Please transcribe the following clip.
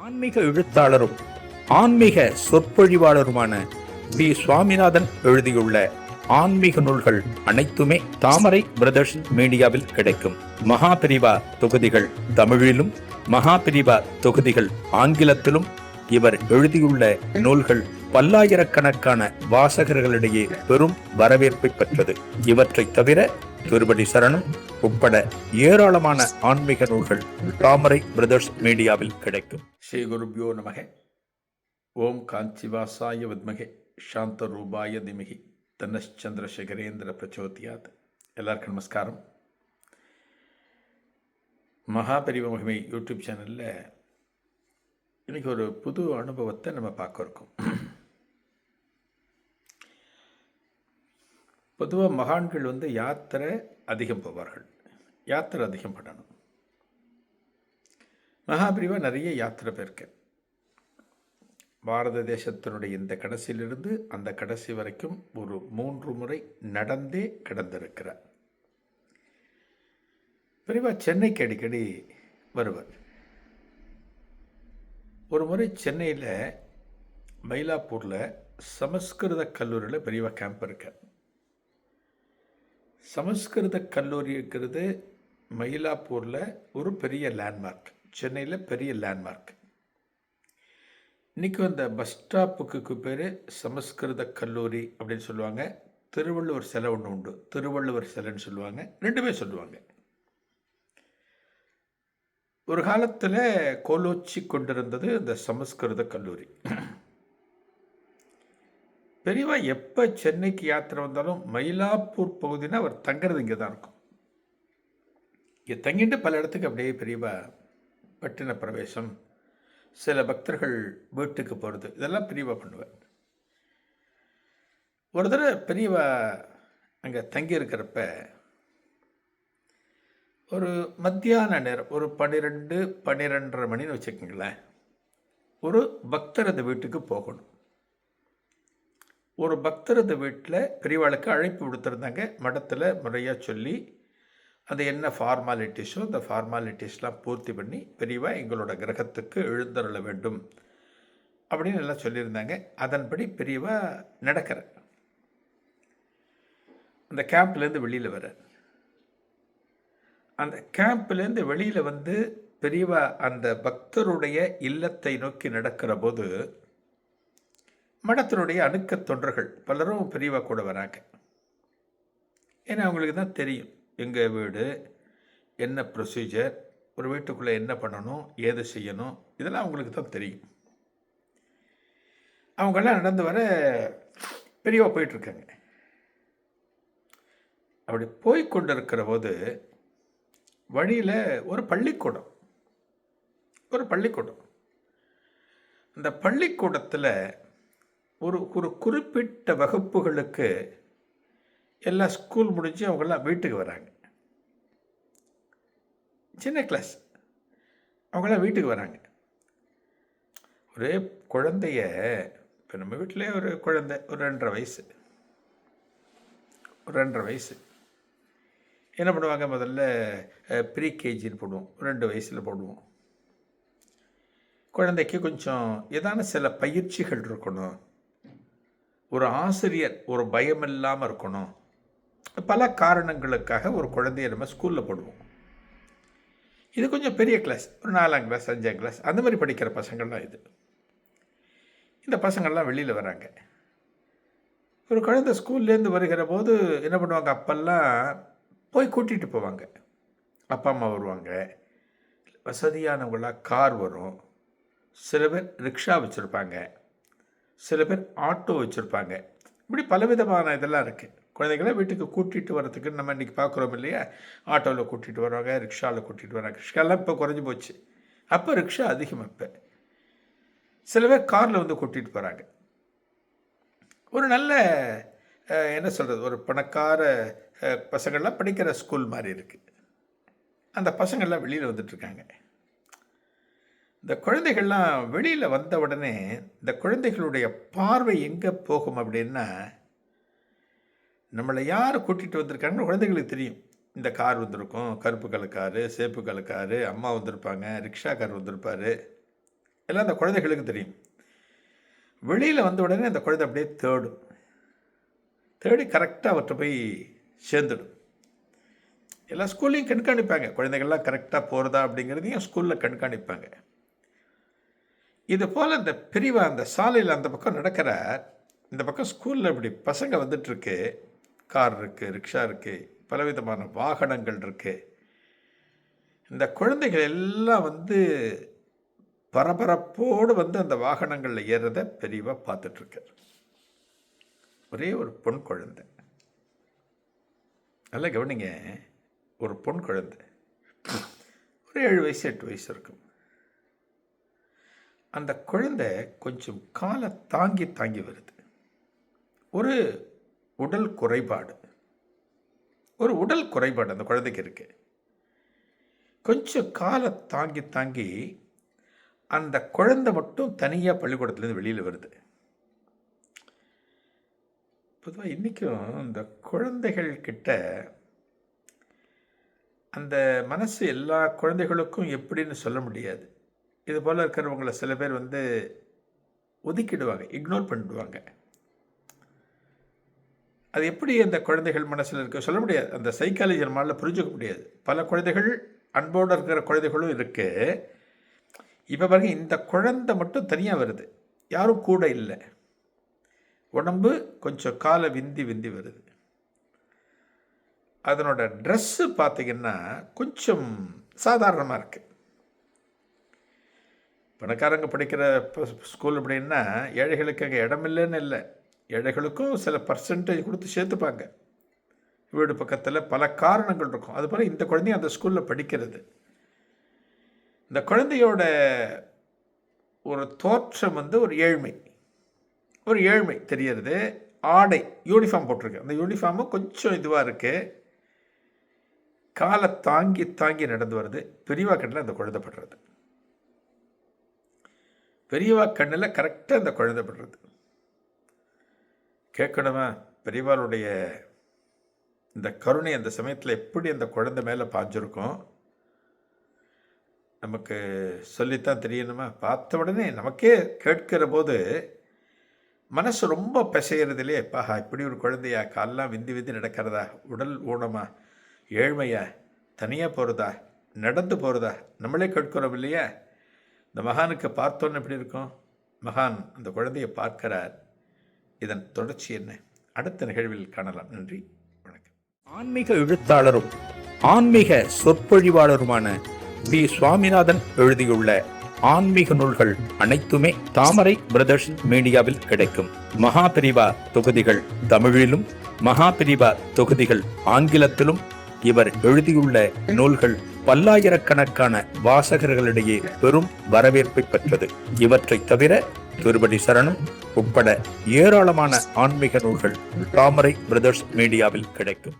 ஆன்மீக எழுத்தாளரும் ஆன்மீக சொற்பொழிவாளருமான பி சுவாமிநாதன் எழுதியுள்ள ஆன்மீக நூல்கள் அனைத்துமே தாமரை பிரதர்ஸ் மீடியாவில் கிடைக்கும். மகாபிரிவா தொகுதிகள் தமிழிலும் மகாபிரிவா தொகுதிகள் ஆங்கிலத்திலும் இவர் எழுதியுள்ள நூல்கள் பல்லாயிரக்கணக்கான வாசகர்களிடையே பெரும் வரவேற்பை பெற்றது. இவற்றை தவிர திருப்பதி சரணம் உட்பட ஏராளமான ஆன்மீக நூல்கள் தாமரை பிரதர்ஸ் மீடியாவில் கிடைக்கும். ஸ்ரீ குருபியோ நமக. ஓம் காஞ்சிவாசாய வித்மகே சாந்த ரூபாய திமிகி தன்னச்சந்திரசேகரேந்திர பிரச்சோதியாத். எல்லாருக்கும் நமஸ்காரம். மகாபரிவ மகிமை யூடியூப் சேனலில் இன்றைக்கி ஒரு புது அனுபவத்தை நம்ம பார்க்க இருக்கோம். பொதுவாக மகான்கள் யாத்திரை அதிகம் போவார்கள், யாத்திரை அதிகம் பண்ணணும். மகாபிரிவா நிறைய யாத்திரை போயிருக்கேன். பாரத தேசத்தினுடைய இந்த கடைசியிலிருந்து அந்த கடைசி வரைக்கும் ஒரு 3 முறை நடந்தே கடந்திருக்கிறார். பிரிவா சென்னைக்கு அடிக்கடி வருவார். ஒரு முறை சென்னையில் மயிலாப்பூரில் சமஸ்கிருத கல்லூரியில் பெரியவா கேம்ப் இருக்கார். சமஸ்கிருத கல்லூரி இருக்கிறது மயிலாப்பூரில் ஒரு பெரிய லேண்ட்மார்க், சென்னையில் பெரிய லேண்ட்மார்க். இன்றைக்கி அந்த பஸ் ஸ்டாப்புக்கு பேர் சமஸ்கிருத கல்லூரி அப்படின்னு சொல்லுவாங்க. திருவள்ளுவர் சிலை ஒன்று உண்டு, திருவள்ளுவர் சிலைன்னு சொல்லுவாங்க, ரெண்டுமே சொல்லுவாங்க. ஒரு காலத்தில் கோலோச்சி கொண்டிருந்தது இந்த சமஸ்கிருத கல்லூரி. பெரியவா எப்போ சென்னைக்கு யாத்திரை வந்தாலும் மயிலாப்பூர் பகுதினா அவர் தங்கிறது இங்கே தான் இருக்கும். இங்கே தங்கிட்டு பல இடத்துக்கு அப்படியே பெரியவா பட்டின பிரவேசம், சில பக்தர்கள் வீட்டுக்கு போகிறது, இதெல்லாம் பெரியவா பண்ணுவார். ஒரு தடவை பெரியவா அங்கே தங்கியிருக்கிறப்ப ஒரு மத்தியான நேரம், ஒரு 12-12:30 மணின்னு வச்சுக்கோங்களேன், ஒரு பக்தரது வீட்டுக்கு போகணும். ஒரு பக்தரது வீட்டில் பெரியவாளுக்கு அழைப்பு விடுத்திருந்தாங்க. மடத்தில் முறையாக சொல்லி அது என்ன ஃபார்மாலிட்டிஸோ அந்த ஃபார்மாலிட்டிஸ்லாம் பூர்த்தி பண்ணி பெரியவா எங்களோட கிரகத்துக்கு எழுந்தருள வேண்டும் அப்படின்னு எல்லாம் சொல்லியிருந்தாங்க. அதன்படி பெரியவா நடக்கிற அந்த கேம்ப்லேருந்து வெளியில் வர, அந்த கேம்ப்லேருந்து வெளியில் பெரியவா அந்த பக்தருடைய இல்லத்தை நோக்கி நடக்கிற போது மடத்தினுடைய அணுக்க தொண்டர்கள் பலரும் பெரியவா கூட வராங்க. ஏன்னா அவங்களுக்கு தான் தெரியும் எங்கள் வீடு என்ன ப்ரொசீஜர், ஒரு வீட்டுக்குள்ளே என்ன பண்ணணும், ஏது செய்யணும், இதெல்லாம் அவங்களுக்கு தான் தெரியும். அவங்கெல்லாம் நடந்து வர பெரியவா போயிட்டுருக்காங்க. அப்படி போய் கொண்டு இருக்கிற போது வழியில் ஒரு பள்ளிக்கூடம், அந்த பள்ளிக்கூடத்தில் ஒரு குறிப்பிட்ட வகுப்புகளுக்கு எல்லாம் ஸ்கூல் முடிஞ்சு அவங்கெல்லாம் வீட்டுக்கு வராங்க. சின்ன கிளாஸ், அவங்களாம் வீட்டுக்கு வராங்க. ஒரே குழந்தைய, இப்போ நம்ம வீட்டிலே ஒரு குழந்தை ஒரு 2.5 வயசு என்ன பண்ணுவாங்க, முதல்ல ப்ரீ கேஜின்னு போடுவோம், 2 வயசில் போடுவோம். குழந்தைக்கு கொஞ்சம் ஏதான சில பயிற்சிகள் இருக்கணும், ஒரு ஆசிரியர் ஒரு பயம் இல்லாமல் இருக்கணும், பல காரணங்களுக்காக ஒரு குழந்தைய நம்ம ஸ்கூலில் போடுவோம். இது கொஞ்சம் பெரிய கிளாஸ், ஒரு 4ஆம் கிளாஸ் 5ஆம் கிளாஸ் அந்த மாதிரி படிக்கிற பசங்கள்லாம் இது. இந்த பசங்கள்லாம் வெளியில் வராங்க. ஒரு குழந்தை ஸ்கூல்லேருந்து வருகிற போது என்ன பண்ணுவாங்க, அப்பெல்லாம் போய் கூட்டிகிட்டு போவாங்க. அப்பா அம்மா வருவாங்க, வசதியானவங்களாம் கார் வரும், சில பேர் ரிக்ஷா வச்சுருப்பாங்க, சில பேர் ஆட்டோ வச்சுருப்பாங்க. இப்படி பலவிதமான இதெல்லாம் இருக்குது. குழந்தைகளை வீட்டுக்கு கூட்டிகிட்டு வரத்துக்கு நம்ம இன்றைக்கி பார்க்குறோம் இல்லையா, ஆட்டோவில் கூட்டிகிட்டு வருவாங்க, ரிக்ஷாவில் கூட்டிகிட்டு வராங்க. ரிக்ஷாலாம் இப்போ குறைஞ்சி போச்சு, அப்போ ரிக்ஷா அதிகம். இப்போ சில பேர் காரில் கூட்டிகிட்டு போகிறாங்க. ஒரு நல்ல என்ன சொல்கிறது, ஒரு பணக்கார பசங்கள்லாம் படிக்கிற ஸ்கூல் மாதிரி இருக்குது. அந்த பசங்கள்லாம் வெளியில் வந்துட்டுருக்காங்க. இந்த குழந்தைகள்லாம் வெளியில் வந்த உடனே இந்த குழந்தைகளுடைய பார்வை எங்கே போகும் அப்படின்னா, நம்மளை யார் கூட்டிகிட்டு வந்திருக்காங்கன்னு குழந்தைகளுக்கு தெரியும். இந்த கார் வந்திருக்கும், கருப்பு கலர் காரு, சேப்பு கலர் காரு, அம்மா வந்திருப்பாங்க, ரிக்ஷா கார் வந்திருப்பார். எல்லாம் அந்த குழந்தைகளுக்கு தெரியும். வெளியில் வந்த உடனே அந்த குழந்தை அப்படியே தேடி கரெக்டாக அவற்றை போய் சேர்ந்துடும். எல்லா ஸ்கூல்லையும் கண்காணிப்பாங்க, குழந்தைகள்லாம் கரெக்டாக போகிறதா அப்படிங்கிறதையும் ஸ்கூலில் கண்காணிப்பாங்க. இது போல் அந்த பிரிவா அந்த சாலையில் அந்த பக்கம் நடக்கிற, இந்த பக்கம் ஸ்கூலில் இப்படி பசங்க வந்துட்டுருக்கு, கார் இருக்குது, ரிக்ஷா இருக்குது, பலவிதமான வாகனங்கள் இருக்குது. இந்த குழந்தைகள் எல்லாம் பரபரப்போடு அந்த வாகனங்களில் ஏறுறதை பெரியவா பார்த்துட்ருக்கார். ஒரே ஒரு பொன் குழந்தை, நல்லா கவனிங்க, ஒரு பொன் குழந்தை, ஒரு 7 வயசு 8 வயசு இருக்கும். அந்த குழந்தை கொஞ்சம் காலை தாங்கி வருது. ஒரு உடல் குறைபாடு அந்த குழந்தைக்கு இருக்கு. கொஞ்சம் காலை தாங்கி அந்த குழந்தை மட்டும் தனியாக பள்ளிக்கூடத்துலேருந்து வெளியில் வருது. பொதுவாக இன்றைக்கும் இந்த குழந்தைகள் கிட்ட அந்த மனசு எல்லா குழந்தைகளுக்கும் எப்படின்னு சொல்ல முடியாது. இது போல் இருக்கிறவங்கள சில பேர் ஒதுக்கிடுவாங்க, இக்னோர் பண்ணிடுவாங்க. அது எப்படி அந்த குழந்தைகள் மனசில் இருக்க சொல்ல முடியாது, அந்த சைக்காலஜி நம்மளால் புரிஞ்சுக்க முடியாது. பல குழந்தைகள் அன்போடு இருக்கிற குழந்தைகளும் இருக்குது. இப்போ பாருங்க, இந்த குழந்தை மட்டும் தனியாக வருது, யாரும் கூட இல்லை. உடம்பு கொஞ்சம் காலை விந்தி வருது. அதனோட ட்ரெஸ்ஸு பார்த்திங்கன்னா கொஞ்சம் சாதாரணமாக இருக்குது. பணக்காரங்க படிக்கிற ஸ்கூல் அப்படின்னா ஏழைகளுக்கு அங்கே இடமில்லைன்னு இல்லை, ஏழைகளுக்கும் சில பர்சன்டேஜ் கொடுத்து சேர்த்துப்பாங்க. வீடு பக்கத்தில் பல காரணங்கள் இருக்கும். அதுபோல் இந்த குழந்தையும் அந்த ஸ்கூலில் படிக்கிறது. இந்த குழந்தையோட ஒரு தோற்றம் ஒரு ஏழ்மை தெரியறது. ஆடை, யூனிஃபார்ம் போட்டிருக்கு, அந்த யூனிஃபார்மும் கொஞ்சம் இதுவாக இருக்குது. காலை தாங்கி நடந்து வருது. பெரியவா கண்ணில் அந்த குழந்தை படுறது, பெரியவா கண்ணில் கரெக்டாக அந்த குழந்தை படுறது. கேட்கணுமா, பெரியவாளுடைய இந்த கருணை அந்த சமயத்தில் எப்படி அந்த குழந்தை மேலே பாஞ்சிருக்கும், நமக்கு சொல்லித்தான் தெரியணுமா? பார்த்த உடனே நமக்கே கேட்கிற போது மனசு ரொம்ப பிசைகிறது இல்லையே. பாஹா, இப்படி ஒரு குழந்தையா, காலெலாம் விந்தி நடக்கிறதா, உடல் ஊனமா, ஏழ்மையா, தனியாக போகிறதா, நடந்து போகிறதா, நம்மளே கேட்கிறோம் இல்லையா? இந்த மகானுக்கு பார்த்தோன்னு எப்படி இருக்கும்? மகான் அந்த குழந்தையை பார்க்கிறார். இதன் தொடர்ச்சி என்ன? அடுத்த நிகழ்வில் காணலாம். நன்றி, வணக்கம். ஆன்மீக எழுத்தாளரும் ஆன்மீக சொற்பொழிவாளருமான வி. சுவாமிநாதன் எழுதியுள்ள ஆன்மீக நூல்கள் அனைத்துமே தாமரை பிரதர்ஸ் மீடியாவில் கிடைக்கும். மகாபிரிவா தொகுதிகள் தமிழிலும், மகாபிரிவா தொகுதிகள் ஆங்கிலத்திலும் இவர் எழுதியுள்ள நூல்கள் பல்லாயிரக்கணக்கான வாசகர்களிடையே பெரும் வரவேற்பை பெற்றது. இவற்றை தவிர திருப்படி சரணம் உட்பட ஏராளமான ஆன்மீக நூல்கள் தாமரை பிரதர்ஸ் மீடியாவில் கிடைக்கும்.